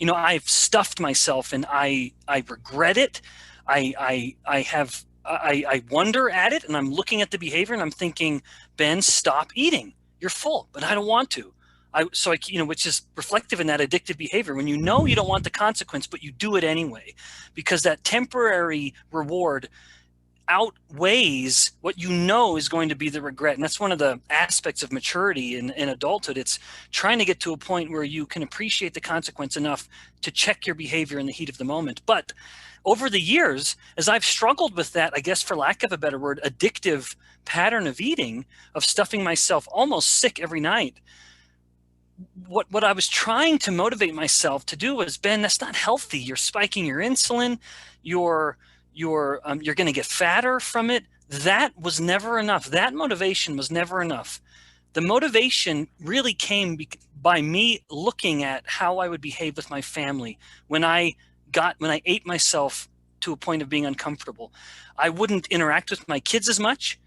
I've stuffed myself and I regret it. I wonder at it, and I'm looking at the behavior and I'm thinking, Ben, stop eating. You're full, but I don't want to. Which is reflective in that addictive behavior when you don't want the consequence, but you do it anyway, because that temporary reward outweighs what you know is going to be the regret. And that's one of the aspects of maturity in adulthood. It's trying to get to a point where you can appreciate the consequence enough to check your behavior in the heat of the moment. But over the years, as I've struggled with that, I guess for lack of a better word, addictive pattern of eating, of stuffing myself almost sick every night, what I was trying to motivate myself to do was, Ben, that's not healthy. You're spiking your insulin. You're going to get fatter from it. That was never enough. That motivation was never enough. The motivation really came by me looking at how I would behave with my family when I ate myself to a point of being uncomfortable. I wouldn't interact with my kids as much.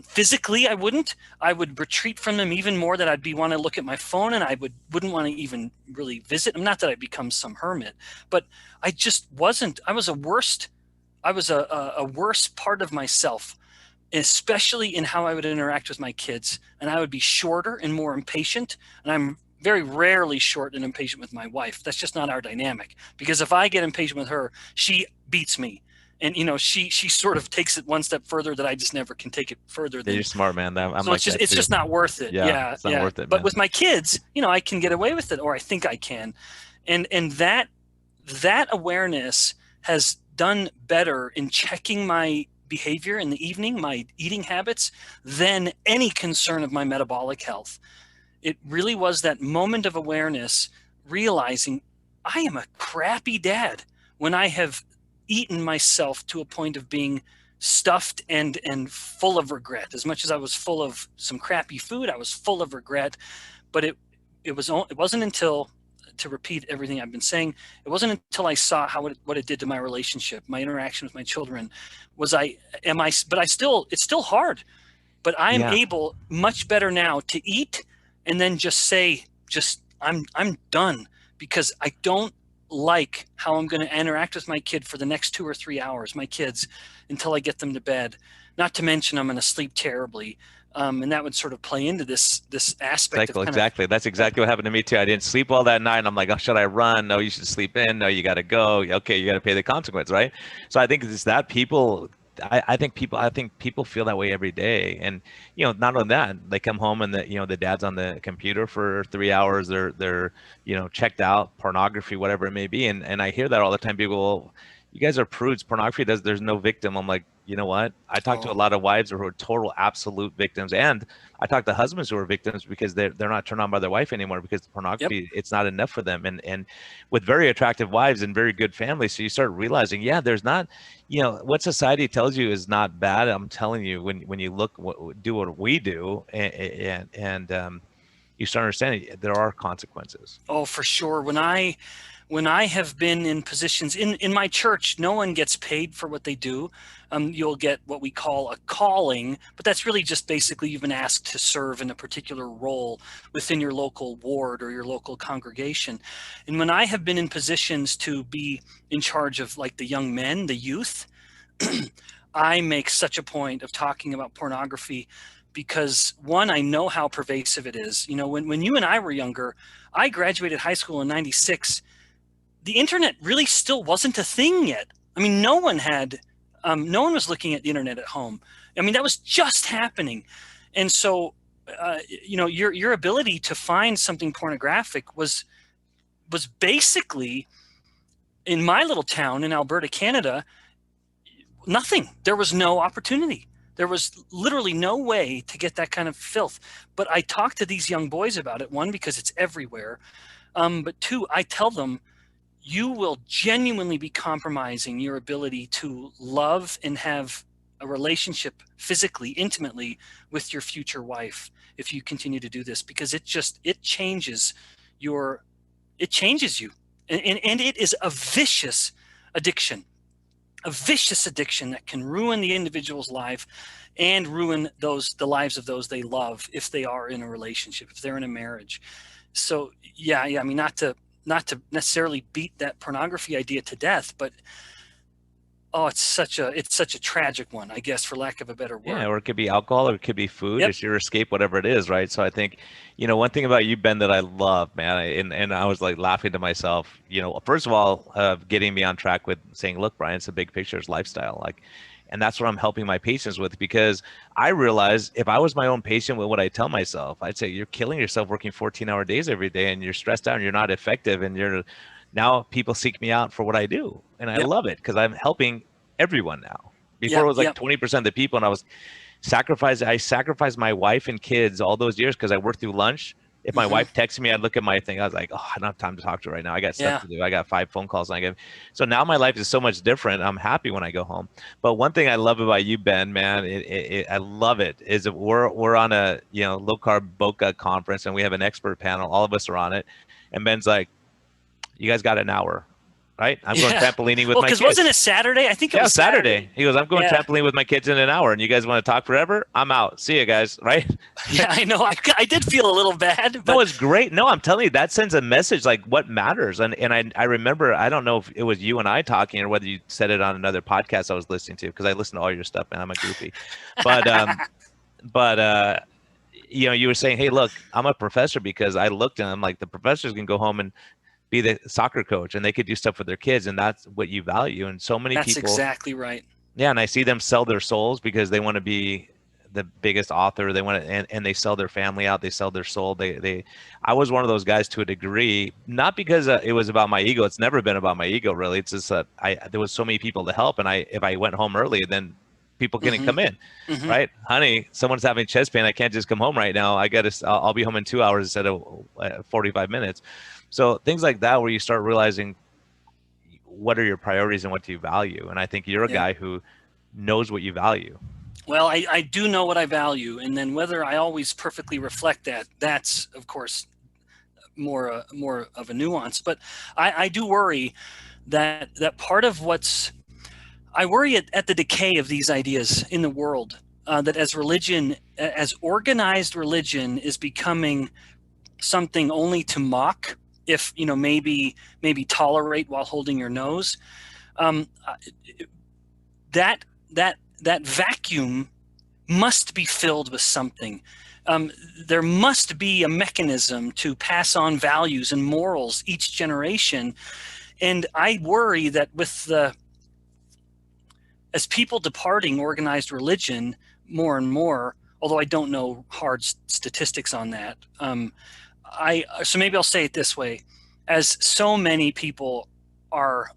Physically, I wouldn't. I would retreat from them even more. That I'd want to look at my phone, and I wouldn't want to even really visit them. Not that I become some hermit, but I just wasn't. I was a worse part of myself, especially in how I would interact with my kids. And I would be shorter and more impatient. And I'm very rarely short and impatient with my wife. That's just not our dynamic. Because if I get impatient with her, she beats me. And she sort of takes it one step further that I just never can take it further than. You're smart, man. I'm So like it's just not worth it. Yeah, it's not worth it, But man. with my kids, I can get away with it, or I think I can. And that awareness has done better in checking my behavior in the evening, my eating habits, than any concern of my metabolic health. It really was that moment of awareness, realizing I am a crappy dad when I have eaten myself to a point of being stuffed and full of regret. As much as I was full of some crappy food, I was full of regret. But it wasn't until, to repeat everything I've been saying, it wasn't until I saw what it did to my relationship, my interaction with my children. But it's still hard, but I am able much better now to eat and then just say, I'm done, because I don't like how I'm going to interact with my kid for the next 2 or 3 hours, my kids, until I get them to bed. Not to mention I'm going to sleep terribly. And that would sort of play into this aspect Cycle, of exactly. That's exactly what happened to me too. I didn't sleep all that night. And I'm like, oh, should I run? No, you should sleep in. No, you got to go. Okay, you got to pay the consequence, right? So I think it's that people. I think people feel that way every day. And not only that, they come home and the dad's on the computer for 3 hours. They're checked out, pornography, whatever it may be. And I hear that all the time. People, well, you guys are prudes. Pornography there's no victim. I'm like, you know what? I talk to a lot of wives who are total absolute victims, and I talk to husbands who are victims because they're not turned on by their wife anymore because the pornography, it's not enough for them. And with very attractive wives and very good families, so you start realizing, there's not, what society tells you is not bad. I'm telling you, when you do what we do, and you start understanding there are consequences. Oh, for sure. When I have been in positions in my church, no one gets paid for what they do. You'll get what we call a calling, but that's really just basically you've been asked to serve in a particular role within your local ward or your local congregation. And when I have been in positions to be in charge of like the young men, the youth, I make such a point of talking about pornography because, one, I know how pervasive it is. When you and I were younger, I graduated high school in '96. The internet really still wasn't a thing yet. I mean, no one was looking at the internet at home. I mean, that was just happening. And so, your ability to find something pornographic was basically, in my little town in Alberta, Canada, nothing. There was no opportunity. There was literally no way to get that kind of filth. But I talk to these young boys about it, one, because it's everywhere. But two, I tell them, you will genuinely be compromising your ability to love and have a relationship physically, intimately with your future wife if you continue to do this, because it changes you. And it is a vicious addiction that can ruin the individual's life and ruin the lives of those they love if they are in a relationship, if they're in a marriage. So I mean, not to necessarily beat that pornography idea to death, but it's such a tragic one, I guess, for lack of a better word. Yeah, or it could be alcohol, or it could be food. It's your escape, whatever it is, right? So I think, one thing about you, Ben, that I love, man, and I was like laughing to myself, first of all, getting me on track with saying, look, Brian, it's a big picture, it's lifestyle, like. And that's what I'm helping my patients with, because I realize if I was my own patient with what I tell myself, I'd say you're killing yourself working 14-hour days every day, and you're stressed out and you're not effective. And now people seek me out for what I do. And I Yep. love it because I'm helping everyone now. Before Yep. it was like Yep. 20% of the people, and I sacrificed my wife and kids all those years because I worked through lunch. If my Hmm. wife texted me, I'd look at my thing. I was like, oh, I don't have time to talk to her right now. I got stuff Yeah. to do. I got 5 phone calls. So now my life is so much different. I'm happy when I go home. But one thing I love about you, Ben, man, I love it, is that we're on a low carb Boca conference, and we have an expert panel. All of us are on it, and Ben's like, you guys got an hour, right? I'm going Yeah. trampolining with Well, my because wasn't it kids. Saturday? I think it Yeah, was Saturday. Saturday. He goes, I'm going Yeah. trampoline with my kids in an hour, and you guys want to talk forever? I'm out. See you guys, right? Yeah, I know. I did feel a little bad, No, but it's great. No, I'm telling you, that sends a message like what matters. And I remember, I don't know if it was you and I talking or whether you said it on another podcast I was listening to, because I listen to all your stuff, man. I'm a groupie. But you were saying, hey, look, I'm a professor because I looked and I'm like, the professors can go home and be the soccer coach and they could do stuff with their kids, and that's what you value. And so many that's people, exactly right. yeah, and I see them sell their souls because they want to be the biggest author. They want to, and they sell their family out. They sell their soul. I was one of those guys to a degree, not because it was about my ego. It's never been about my ego, really. It's just that there was so many people to help, and if I went home early, then people couldn't Hmm. come in, Hmm. right? Honey, someone's having chest pain. I can't just come home right now. I'll be home in 2 hours instead of 45 minutes. So things like that, where you start realizing what are your priorities and what do you value. And I think you're a Yeah. guy who knows what you value. Well, I do know what I value, and then whether I always perfectly reflect that, that's of course more of a nuance. But I do worry that part of I worry at the decay of these ideas in the world. That as organized religion, is becoming something only to mock, if maybe tolerate while holding your nose. Um, that that vacuum must be filled with something. Um, there must be a mechanism to pass on values and morals each generation, and I worry that as people departing organized religion more and more, although I don't know hard statistics on that. So maybe I'll say it this way: as so many people are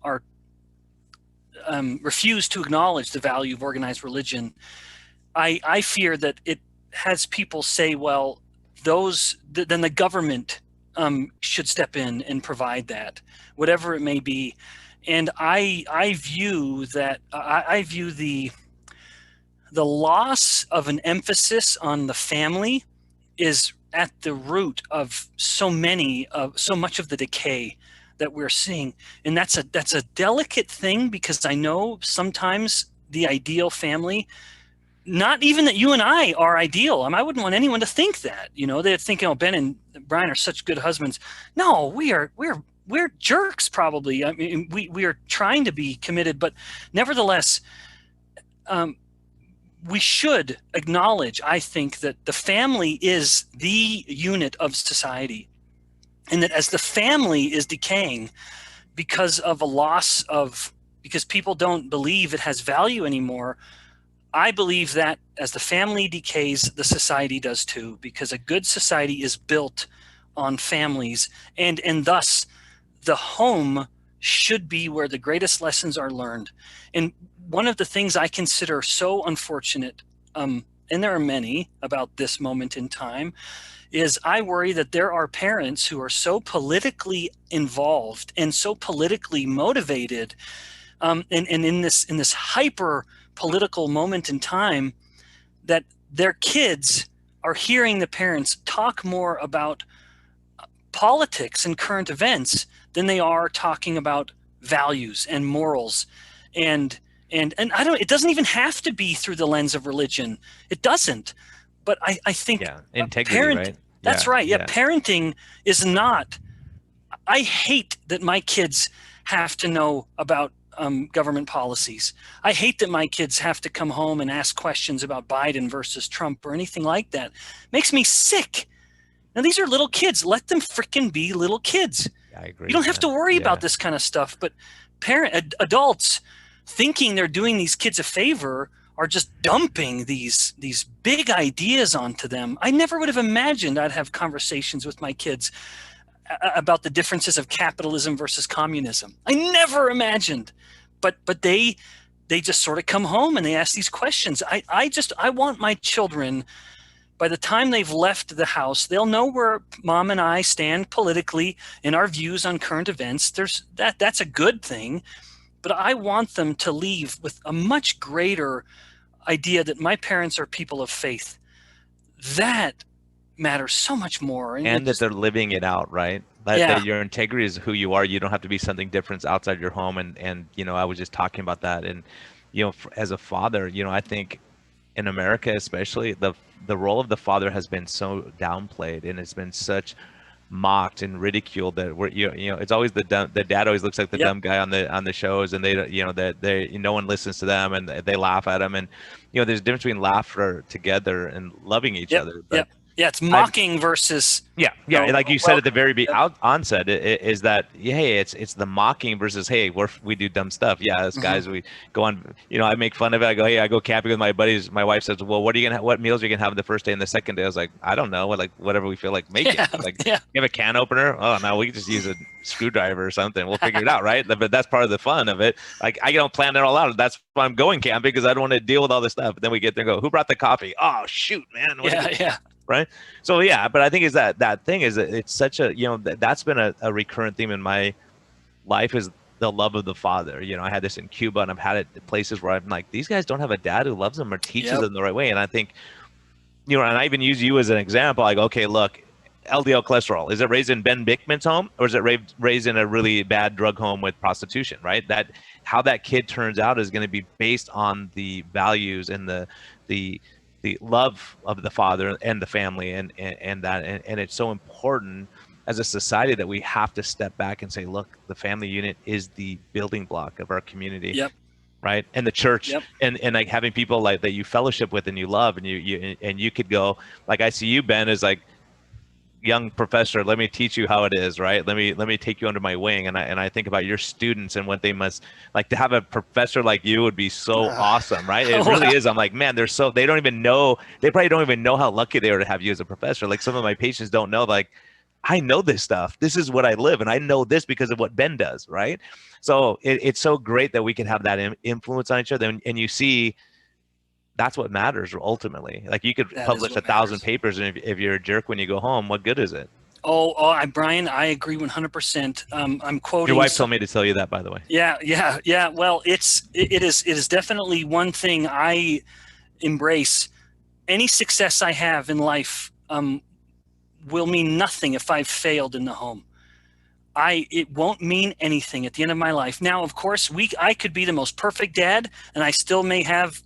refuse to acknowledge the value of organized religion, I fear that it has people say, well, then the government should step in and provide that, whatever it may be. And I view the loss of an emphasis on the family is at the root of so much of the decay that we're seeing. And that's a delicate thing, because I know sometimes the ideal family, not even that you and I are ideal. I wouldn't want anyone to think that. They're thinking, oh, Ben and Brian are such good husbands. No, we're jerks, probably. I mean, we are trying to be committed, but nevertheless, we should acknowledge, I think, that the family is the unit of society, and that as the family is decaying because of because people don't believe it has value anymore, I believe that as the family decays, the society does too, because a good society is built on families, and thus the home should be where the greatest lessons are learned. And one of the things I consider so unfortunate, and there are many about this moment in time, is I worry that there are parents who are so politically involved and so politically motivated, and in this hyper political moment in time, that their kids are hearing the parents talk more about politics and current events than they are talking about values and morals. And I don't, it doesn't even have to be through the lens of religion. It doesn't. But I think Yeah, integrity, right? that's Yeah, right. Yeah, yeah. parenting is not. I hate that my kids have to know about government policies. I hate that my kids have to come home and ask questions about Biden versus Trump or anything like that. Makes me sick. Now, these are little kids. Let them frickin' be little kids. I agree. You don't have to worry about this kind of stuff. But adults, thinking they're doing these kids a favor, are just dumping these big ideas onto them. I never would have imagined I'd have conversations with my kids about the differences of capitalism versus communism. I never imagined, but they just sort of come home and they ask these questions. I want my children, by the time they've left the house, they'll know where mom and I stand politically in our views on current events. That's a good thing, but I want them to leave with a much greater idea that my parents are people of faith. That matters so much more. And that they're living it out, right? That your integrity is who you are. You don't have to be something different outside your home. And I was just talking about that. And as a father, I think in America especially, the role of the father has been so downplayed, and it's been such mocked and ridiculed that it's always the dad always looks like the dumb guy on the shows, and no one listens to them, and they laugh at him. And there's a difference between laughter together and loving each other. But it's mocking versus like you said at the very onset, is that hey, it's the mocking versus hey, we do dumb stuff. As guys, we go on. I make fun of it. I go, hey, I go camping with my buddies. My wife says, well, what meals are you gonna have the first day and the second day? I was like, I don't know, like whatever we feel like making. You have a can opener? Oh no, we can just use a screwdriver or something. We'll figure it out, right? But that's part of the fun of it. Like I don't plan it all out. That's why I'm going camping, because I don't want to deal with all this stuff. But then we get there and go, who brought the coffee? Oh shoot, man. Right. So but I think is that thing is that it's such a, that's been a recurrent theme in my life, is the love of the father. I had this in Cuba, and I've had it at places where I'm like, these guys don't have a dad who loves them or teaches them the right way. And I think, and I even use you as an example. Like, okay, look, LDL cholesterol, is it raised in Ben Bikman's home, or is it raised in a really bad drug home with prostitution, right? That how that kid turns out is going to be based on the values and the love of the father and the family, and it's so important as a society that we have to step back and say, look, the family unit is the building block of our community, right? And the church, and like having people like that you fellowship with and you love, and you could go, like I see you, Ben, is like, young professor, let me teach you how it is, right? Let me take you under my wing. And I think about your students and what they must like. To have a professor like you would be so awesome, right? It really is. I'm like, man, they probably don't even know how lucky they are to have you as a professor. Like some of my patients don't know, like, I know this stuff. This is what I live, and I know this because of what Ben does, right? So it's so great that we can have that influence on each other. And you see, that's what matters ultimately. Like you could publish 1,000 papers, and if you're a jerk when you go home, what good is it? Brian, I agree 100%. I'm quoting. Your wife told me to tell you that, by the way. Yeah. Well, it is definitely one thing I embrace. Any success I have in life will mean nothing if I've failed in the home. It won't mean anything at the end of my life. Now, of course, I could be the most perfect dad, and I still may have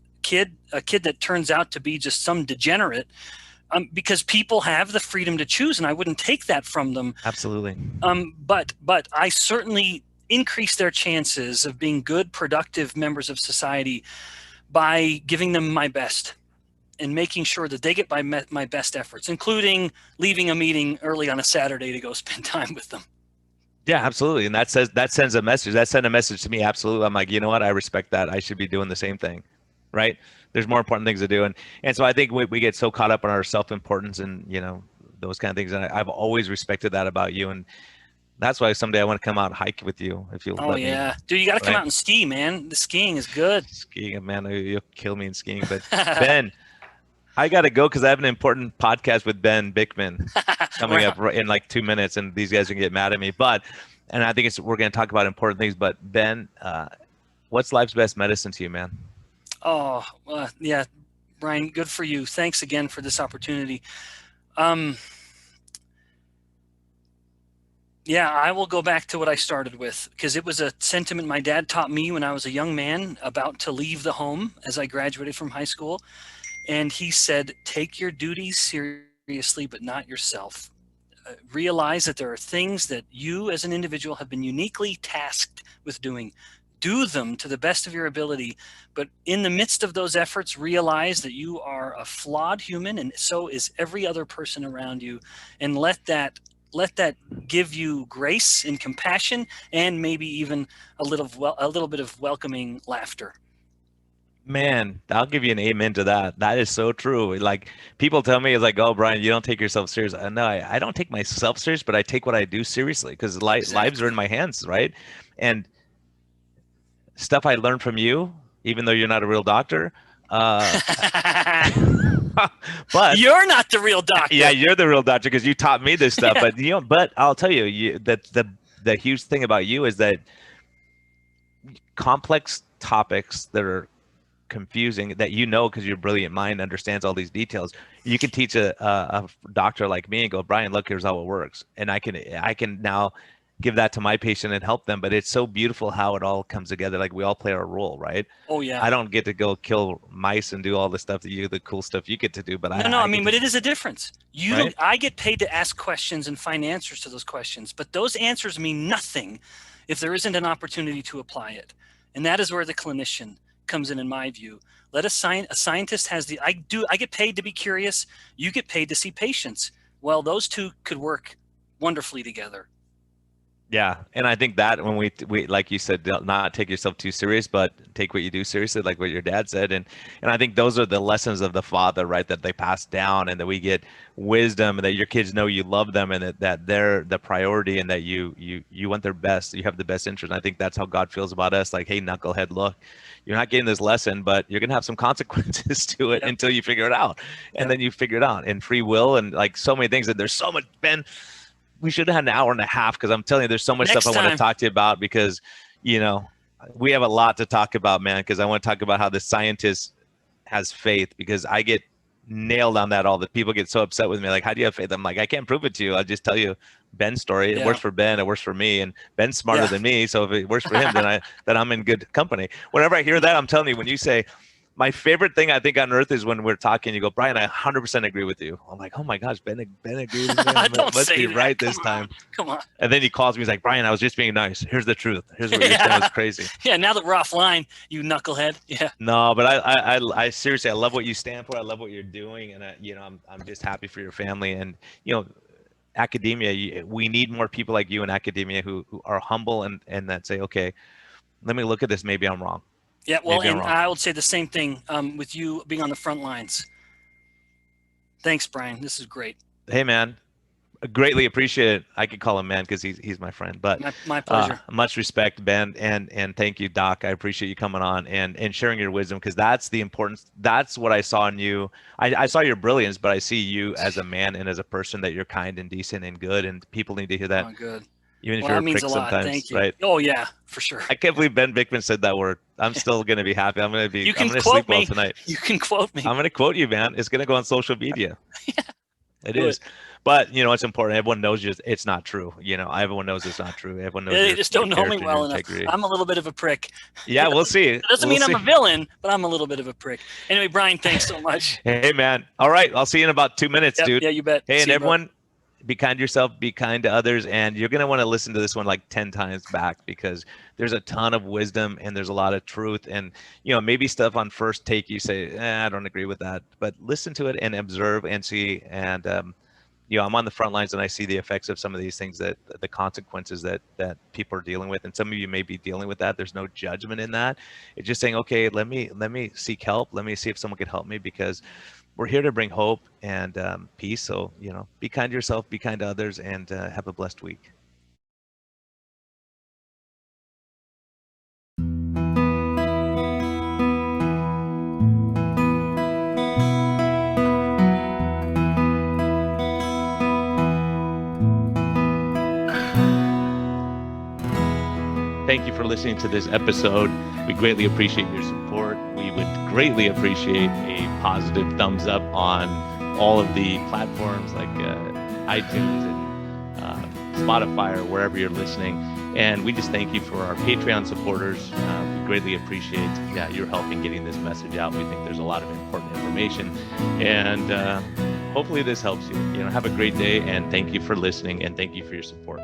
a kid that turns out to be just some degenerate, because people have the freedom to choose, and I wouldn't take that from them. Absolutely. But I certainly increase their chances of being good, productive members of society by giving them my best and making sure that they get my best efforts, including leaving a meeting early on a Saturday to go spend time with them. Yeah, absolutely. And that sends a message. That sent a message to me. Absolutely. I'm like, you know what? I respect that. I should be doing the same thing. Right. There's more important things to do. And so I think we get so caught up in our self-importance and, those kind of things. And I've always respected that about you. And that's why someday I want to come out and hike with you, if you'll let me. Dude, you got to come out and ski, man. The skiing is good. Skiing, man, you'll kill me in skiing. But Ben, I got to go because I have an important podcast with Ben Bikman coming up in like 2 minutes, and these guys are going to get mad at me. And I think we're going to talk about important things. But Ben, what's life's best medicine to you, man? Oh, yeah, Brian, good for you. Thanks again for this opportunity. Yeah, I will go back to what I started with, because it was a sentiment my dad taught me when I was a young man about to leave the home as I graduated from high school. And he said, take your duties seriously, but not yourself. Realize that there are things that you as an individual have been uniquely tasked with doing. Do them to the best of your ability, but in the midst of those efforts, realize that you are a flawed human, and so is every other person around you, and let that let that give you grace and compassion, and maybe even a little bit of welcoming laughter. Man, I'll give you an amen to that. That is so true. Like people tell me, it's like, oh, Brian, you don't take yourself serious. No, I don't take myself serious, but I take what I do seriously because lives are in my hands, right? And stuff I learned from you, even though you're not a real doctor. Uh, but You're not the real doctor. yeah, you're the real doctor because you taught me this stuff. Yeah. But but I'll tell you, that the huge thing about you is that complex topics that are confusing that because your brilliant mind understands all these details, you can teach a doctor like me and go, Brian, look, here's how it works, and I can now give that to my patient and help them. But it's so beautiful how it all comes together. Like we all play our role, right? Oh yeah. I don't get to go kill mice and do all the stuff the cool stuff you get to do, but I mean, but it is a difference. Right? I get paid to ask questions and find answers to those questions, but those answers mean nothing if there isn't an opportunity to apply it. And that is where the clinician comes in my view. A scientist has I get paid to be curious. You get paid to see patients. Well, those two could work wonderfully together. Yeah, and I think that when we like you said, not take yourself too serious, but take what you do seriously, like what your dad said, and I think those are the lessons of the father, right? That they pass down, and that we get wisdom, and that your kids know you love them, and that they're the priority, and that you want their best, you have the best interest. And I think that's how God feels about us. Like, hey, knucklehead, look, you're not getting this lesson, but you're gonna have some consequences to it until you figure it out, and then you figure it out, and free will, and like so many things. And there's so much, Ben. We should have had an hour and a half because I'm telling you, there's so much stuff I want to talk to you about because, we have a lot to talk about, man, because I want to talk about how the scientist has faith because I get nailed on that all the people get so upset with me. Like, how do you have faith? I'm like, I can't prove it to you. I'll just tell you Ben's story. It works for Ben. It works for me. And Ben's smarter than me. So if it works for him, then I'm in good company. Whenever I hear that, I'm telling you, when you say, my favorite thing I think on earth is when we're talking, you go, Brian, I 100% agree with you. I'm like, oh my gosh, Ben agrees with me. Let's be right this time. Come on. And then he calls me. He's like, Brian, I was just being nice. Here's the truth. Here's what you're saying was crazy. Yeah, now that we're offline, you knucklehead. Yeah. No, but I seriously, I love what you stand for. I love what you're doing. And I'm just happy for your family. And, academia, we need more people like you in academia who are humble and that say, okay, let me look at this. Maybe I'm wrong. Yeah, well, and I would say the same thing with you being on the front lines. Thanks, Brian. This is great. Hey, man. Greatly appreciate it. I could call him man because he's my friend. But my pleasure. Much respect, Ben, and thank you, Doc. I appreciate you coming on and sharing your wisdom because that's the importance. That's what I saw in you. I saw your brilliance, but I see you as a man and as a person that you're kind and decent and good, and people need to hear that. Oh, good. Even if you're a prick sometimes, thank you. Right? Oh yeah, for sure. I can't believe Ben Bikman said that word. I'm still gonna be happy. I'm gonna sleep well tonight. You can quote me. I'm gonna quote you, man. It's gonna go on social media. Yeah, it is. But it's important. Everyone knows it's not true. Everyone knows it's not true. Everyone knows. They just don't know me well enough. I'm a little bit of a prick. Yeah, we'll see. It doesn't mean I'm a villain, but I'm a little bit of a prick. Anyway, Brian, thanks so much. Hey, man. All right, I'll see you in about 2 minutes, dude. Yeah, you bet. Hey, and everyone. Be kind to yourself, be kind to others, and you're going to want to listen to this one like 10 times back because there's a ton of wisdom and there's a lot of truth. And, maybe stuff on first take you say, I don't agree with that, but listen to it and observe and see. And, I'm on the front lines and I see the effects of some of these things, that the consequences that people are dealing with. And some of you may be dealing with that. There's no judgment in that. It's just saying, okay, let me seek help. Let me see if someone could help me because we're here to bring hope and peace. So, be kind to yourself, be kind to others, and have a blessed week. Thank you for listening to this episode. We greatly appreciate your support. We would greatly appreciate a positive thumbs up on all of the platforms like iTunes and Spotify or wherever you're listening. And we just thank you for our Patreon supporters. We greatly appreciate your help in getting this message out. We think there's a lot of important information. And hopefully this helps you. Have a great day, and thank you for listening, and thank you for your support.